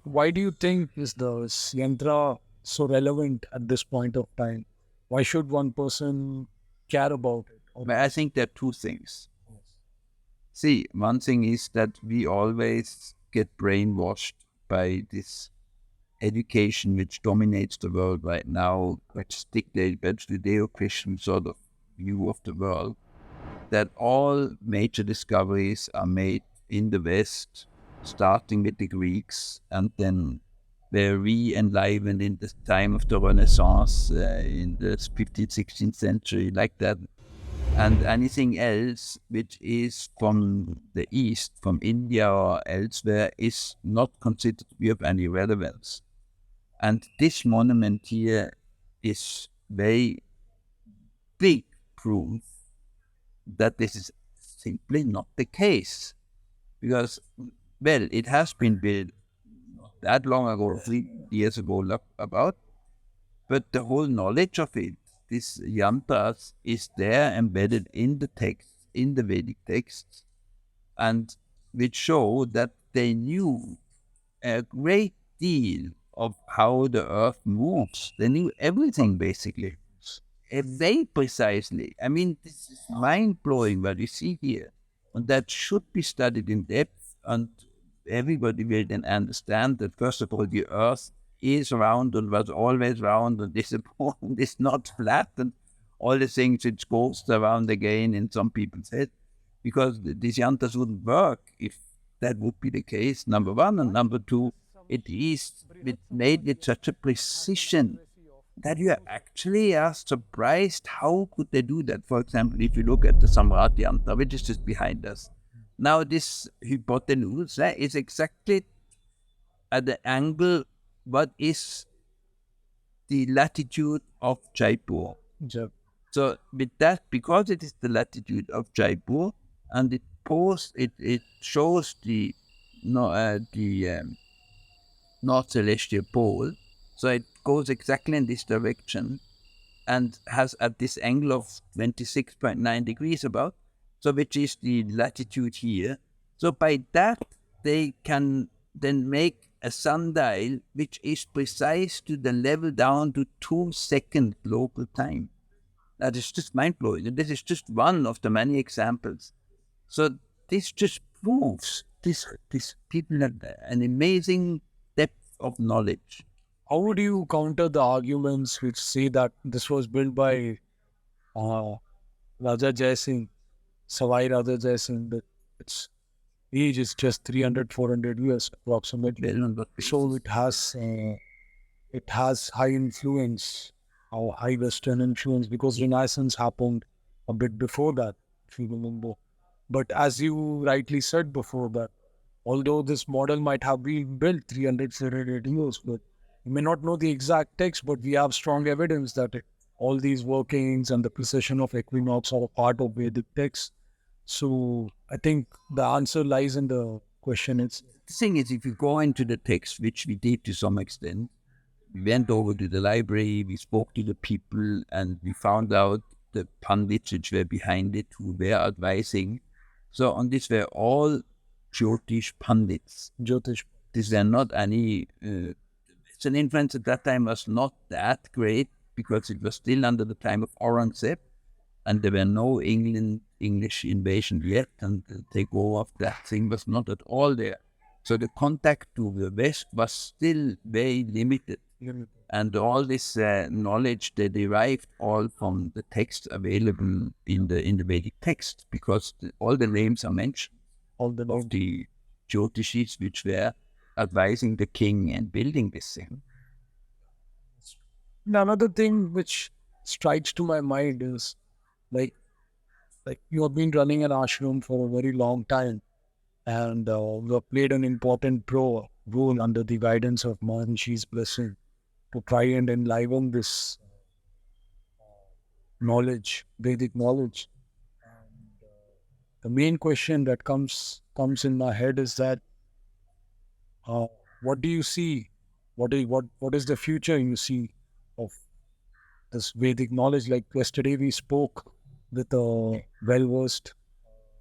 why do you think is the yantra so relevant at this point of time? Why should one person care about it? But I think there are two things. See, one thing is that we always get brainwashed by this education which dominates the world right now, which is dictated by the Judeo-Christian sort of view of the world, that all major discoveries are made in the West, starting with the Greeks, and then were re-enlivened in the time of the Renaissance in the 15th, 16th century, like that. And anything else which is from the East, from India or elsewhere, is not considered to be of any relevance. And this monument here is very big proof that this is simply not the case. Because, well, it has been built not that long ago, 3 years ago, about, but the whole knowledge of it, this yantras, is there embedded in the text, in the Vedic texts, and which show that they knew a great deal of how the earth moves. They knew everything basically, very precisely. I mean, this is mind blowing what you see here. And that should be studied in depth, and everybody will then understand that, first of all, the earth is round and was always round and is important, is not flat, and all the things which goes around again in some people's head, because these yantras wouldn't work if that would be the case, number one. And number two, it made with such a precision that you actually are surprised how could they do that. For example, if you look at the Samrat Yantra, which is just behind us. Now this hypotenuse is exactly at the angle what is the latitude of Jaipur. Yep. So with that, because it is the latitude of Jaipur, and it shows the no the North Celestial Pole, so it goes exactly in this direction and has at this angle of 26.9 degrees about, so which is the latitude here. So by that, they can then make a sundial which is precise to the level down to 2 second local time. That is just mind blowing. This is just one of the many examples. So this just proves this people have an amazing depth of knowledge. How would you counter the arguments which say that this was built by uh, Raja Jai Singh, Savai Raja Jai Singh, that its age is just 300, 400 years approximately. Well, on what So basis? it has high influence, or high Western influence, because Renaissance happened a bit before that, if you remember. But as you rightly said before that, although this model might have been built 300, 400 years, but we may not know the exact text, but we have strong evidence that all these workings and the precision of equinox are a part of Vedic text. So I think the answer lies in the question. It's The thing is, if you go into the text, which we did to some extent, we went over to the library, we spoke to the people, and we found out the pundits which were behind it, who were advising. So on this were all Jyotish pundits. Jyotish. These were not any. Western influence at that time was not that great because it was still under the time of Aurangzeb, and there were no English invasion yet, and the takeover of that thing was not at all there. So the contact to the West was still very limited. And all this knowledge they derived all from the text available in the Vedic text, because all the names are mentioned All the of the Jyotishis which were advising the king and building this thing. And another thing which strikes to my mind is like you have been running an ashram for a very long time, and you have played an important role under the guidance of Maharishi's blessing to try and enliven this knowledge, Vedic knowledge. The main question that comes in my head is that uh, what do you see? What is the future you see of this Vedic knowledge? Like yesterday, we spoke with a well versed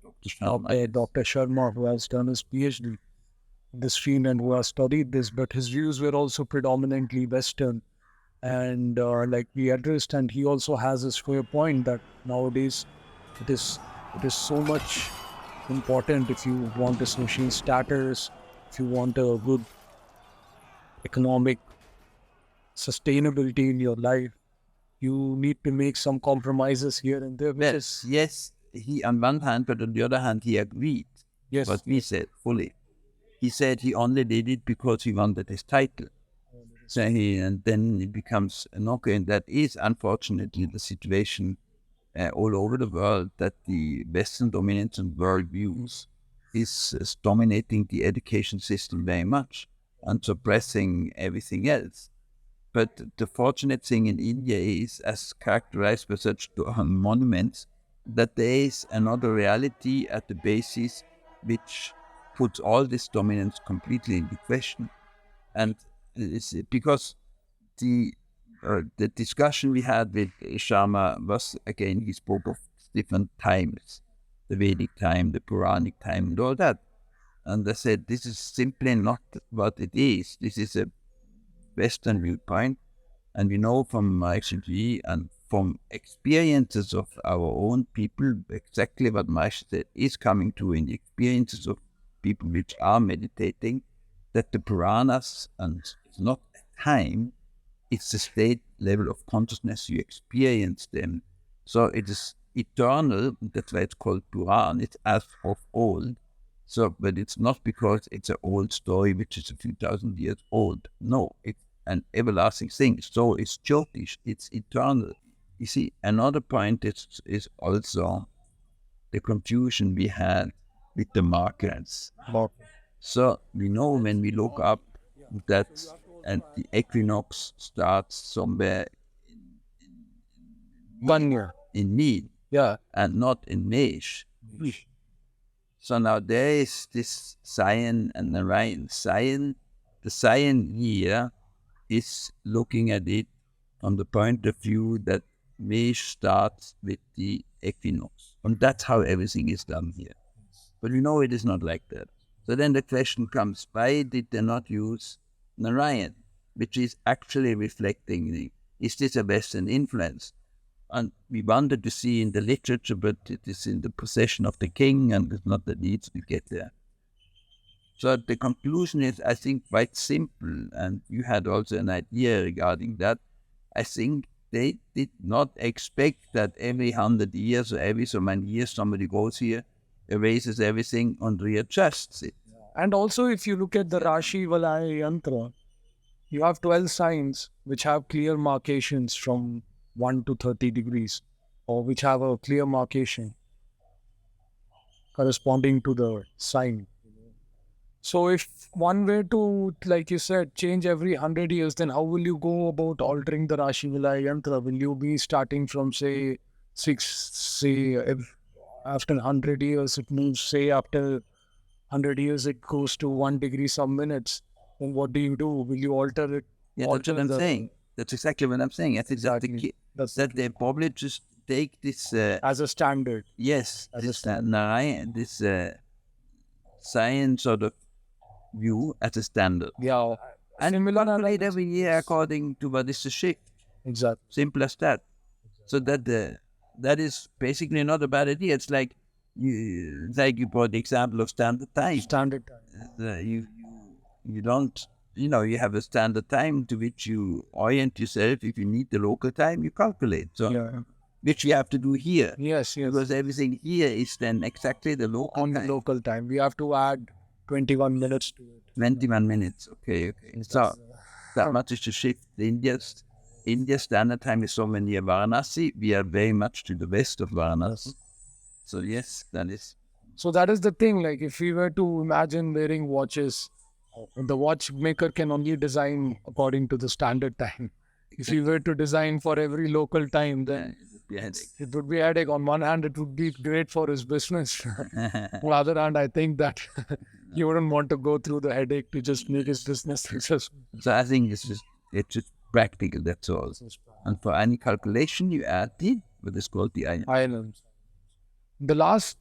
Dr. Sharma, yes. Dr. Sharma, who has done his PhD. this field and who has studied this, but his views were also predominantly Western. And like we addressed, and he also has this fair point that nowadays it is it is so much important if you want a social status, if you want a good economic sustainability in your life, you need to make some compromises here and there, which is Yes, he on one hand, but on the other hand, he agreed yes, what we said fully. He said he only did it because he wanted his title. So and then it becomes a knocker, and that is unfortunately the situation all over the world, that the Western dominance and worldviews is dominating the education system very much and suppressing everything else. But the fortunate thing in India is, as characterized by such monuments, that there is another reality at the basis which puts all this dominance completely into question. And it's because the discussion we had with Sharma was, again, he spoke of different times, the Vedic time, the Puranic time, and all that. And I said, this is simply not what it is. This is a Western viewpoint. And we know from Maharishi and from experiences of our own people exactly what Maharishi said is coming true in the experiences of people which are meditating, that the Puranas, and it's not a time, it's the state level of consciousness you experience them. So it is eternal, that's why it's called Puran, it's as of old. So, but it's not because it's an old story which is a few thousand years old. No, it's an everlasting thing. So it's Jyotish, it's eternal. You see, another point is also the confusion we had with the markets. So we know when we look up that and the equinox starts somewhere 1 year. in May Yeah. and not in May. So now there is this Sayan and Narayan. Sayan, the Sayan year is looking at it from the point of view that May starts with the equinox. And that's how everything is done here. But we know it is not like that. So then the question comes, why did they not use Narayan, which is actually reflecting is this a Western influence? And we wanted to see in the literature, but it is in the possession of the king, and it's not the need to get there. So the conclusion is, I think, quite simple, and you had also an idea regarding that. I think they did not expect that every 100 years or every so many years somebody goes here, erases everything, and readjusts it. And also, if you look at the Rashi Valaya Yantra, you have 12 signs which have clear markations from 1 to 30 degrees, or which have a clear markation corresponding to the sign. So if one were to, like you said, change every 100 years, then how will you go about altering the Rashi Valaya Yantra? Will you be starting from, say, after 100 years, it moves, say, after 100 years, it goes to 1 degree some minutes. Then what do you do? Will you alter it? Yeah, that's alter what I'm the- saying. That's exactly what I'm saying. I think Exactly. that they probably just take this, As a standard. yes, As a this standard. Narayan, this science sort of view as a standard. Yeah. And Similar calculate analysis. every year according to what is the shift. Exactly. Simple as that. So that that is basically not a bad idea. It's like you brought the example of standard time. Standard time. You don't, you have a standard time to which you orient yourself. If you need the local time, you calculate. So Yeah. which we have to do here. Yes, yes. Because everything here is then exactly the local On the time. local time. We have to add 21 minutes to it. 21 minutes. Okay. So that much is to shift. India's standard time is somewhere near Varanasi. We are very much to the west of Varanasi. So yes, that is. So that is the thing. Like if we were to imagine wearing watches, the watchmaker can only design according to the standard time. If you were to design for every local time, then it would be a headache. On one hand, it would be great for his business. On the other hand, I think that he wouldn't want to go through the headache to just make his business successful. So I think it's just practical. That's all. And for any calculation, you add what is called the Islands. The last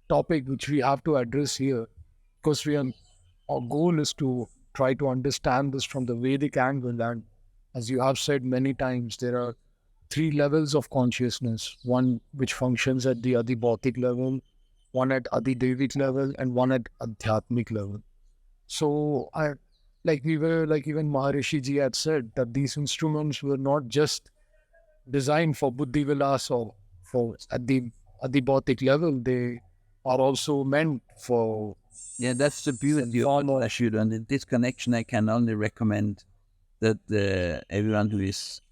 topic which we have to address here, because we are our goal is to try to understand this from the Vedic angle. And as you have said many times, there are three levels of consciousness: one which functions at the adibhautic level, one at adidevic level, and one at adhyatmic level. So I like we were like even Maharishi ji had said that these instruments were not just designed for buddhi vilas or for at the bautic level. They are also meant for Yeah, that's the beauty of form Ashutosh. And in this connection, I can only recommend that everyone who is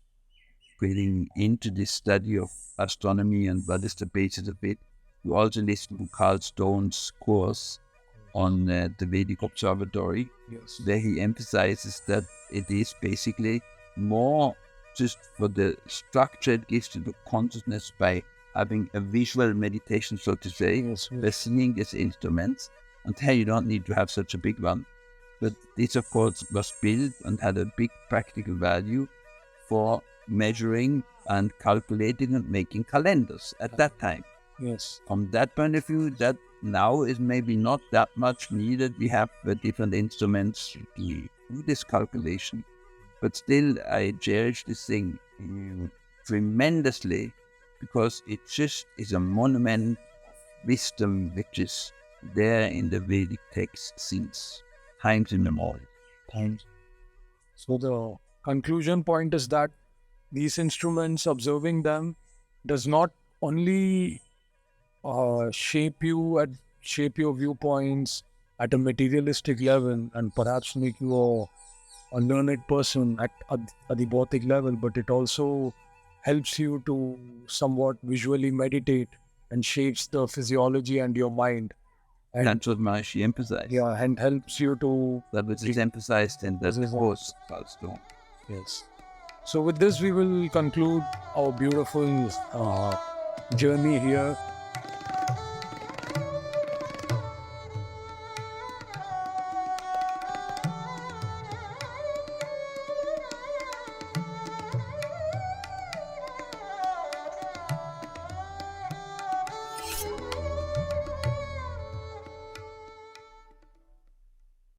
getting into this study of astronomy and what is the basis of it, you also listen to Carl Stone's course on the Vedic Observatory, yes, where he emphasizes that it is basically more just for the structure it gives to the consciousness by having a visual meditation, so to say, yes, by seeing these instruments. And here you don't need to have such a big one. But this, of course, was built and had a big practical value for measuring and calculating and making calendars at that time. yes, From that point of view, that now is maybe not that much needed. We have different instruments to do this calculation. But still, I cherish this thing tremendously because it just is a monument of wisdom which is there in the Vedic text since times immemorial. times. So the conclusion point is that these instruments, observing them, does not only shape your viewpoints at a materialistic level and perhaps make you a learned person at the bautic level, but it also helps you to somewhat visually meditate and shapes the physiology and your mind. And That's what Maharishi emphasized. yeah, and helps you to That which is emphasized in that This is course, Palstone. yes. So with this, we will conclude our beautiful journey here